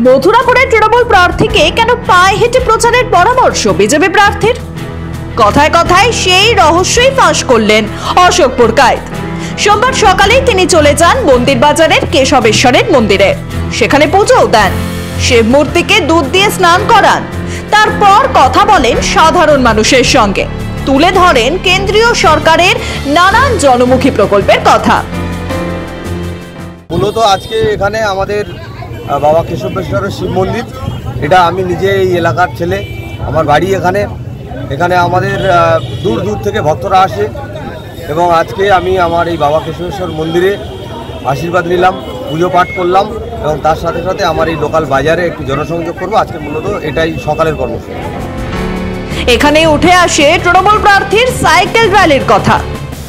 মথুরাপুরের তৃণমূল প্রার্থীকে কেন পায়ে হেঁটে প্রচারের পরামর্শ বিজেপি প্রার্থীর? কথায় কথায় সেই রহস্যই ফাঁস করলেন অশোক পুরকাইত। সোমবার সকালেই তিনি চলে যান মন্দির বাজারের কেশবেশ্বরের মন্দিরে। সেখানে পুজোও দেন, শিব মূর্তিকে দুধ দিয়ে স্নান করান। তারপর কথা বলেন সাধারণ মানুষের সঙ্গে, তুলে ধরেন কেন্দ্রীয় সরকারের নানান জনমুখী প্রকল্পের কথা। মূলত আজকে এখানে আমাদের বাবা কেশবেশ্বরের শিব মন্দির, এটা আমি নিজে এই এলাকার ছেলে, আমার বাড়ি এখানে। এখানে আমাদের দূর দূর থেকে ভক্তরা আসে এবং আজকে আমি আমার এই বাবা কেশবেশ্বর মন্দিরে আশীর্বাদ নিলাম, পুজো পাঠ করলাম এবং তার সাথে সাথে আমার এই লোকাল বাজারে একটু জনসংযোগ করবো। আজকে মূলত এটাই সকালের কর্মসূচি। এখানে উঠে আসে তৃণমূল প্রার্থীর সাইকেল র্যালির কথা।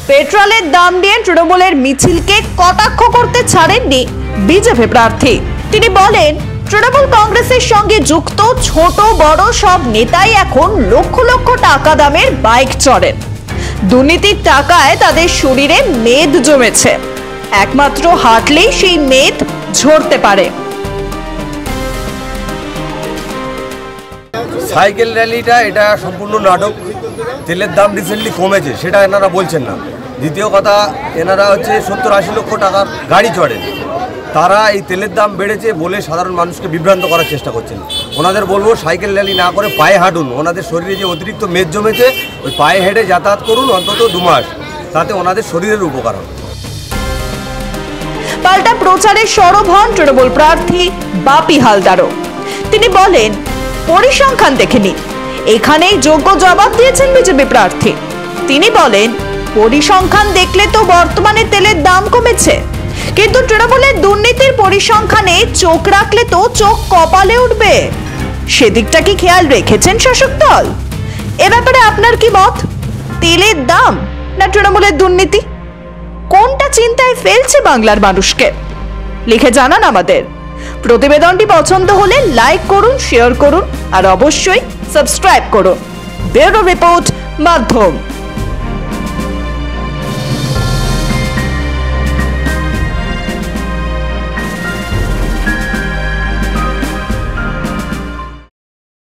পেট্রোলের দাম নিয়ে তৃণমূলের মিছিলকে কটাক্ষ করতে ছাড়েননি বিজেপি প্রার্থী। তিনি বলেন, তৃণমূল কংগ্রেসের সঙ্গে যুক্ত ছোট বড় সব নেতাই এখন লক্ষ লক্ষ টাকা দামের বাইক চড়েন। দুর্নীতির টাকায় তাদের শরীরে মেদ জমেছে, একমাত্র হাঁটলেই সেই মেদ ঝরতে পারে। সাইকেল র্যালিটা এটা সম্পূর্ণ নাটক। তেলের দাম রিসেন্টলি কমেছে, সেটা এনারা বলছেন না। দ্বিতীয় কথা, এনারা হচ্ছে 70-80 লক্ষ টাকার গাড়ি চড়েন, তারা এই তেলের দাম বেড়েছে বলে সাধারণ মানুষকে বিভ্রান্ত করার চেষ্টা করছেন। ওনাদের বলবো সাইকেল র্যালি না করে পায়ে হাঁটুন। ওনাদের শরীরে যে অতিরিক্ত মেদ জমেছে, ওই পায়ে হেঁটে যাতায়াত করুন অন্তত 2 মাস, তাতে ওনাদের শরীরের উপকার হবে। পাল্টা প্রচারে সরব হন তৃণমূল প্রার্থী বাপি হালদারও। তিনি বলেন, পরিসংখ্যান দেখে নিন। এখানেই যোগ্য জবাব দিয়েছেন বিজেপি প্রার্থী। তিনি বলেন, পরিসংখ্যান দেখলে তো বর্তমানে তেলের দাম কমেছে, কিন্তু তৃণমূলের দুর্নীতির পরিসংখ্যানে চোখ রাখলে তো চোখ কপালে উঠবে। সেদিকটা কি খেয়াল রেখেছেন শাসক দল? এ ব্যাপারে আপনার কি মত? তেলের দাম না তৃণমূলের দুর্নীতি, কোনটা চিন্তায় ফেলছে বাংলার মানুষকে? লিখে জানান আমাদের। প্রতিবেদনটি পছন্দ হলে লাইক করুন, শেয়ার করুন আর অবশ্যই সাবস্ক্রাইব করুন। ব্যুরো রিপোর্ট, মাধ্যম।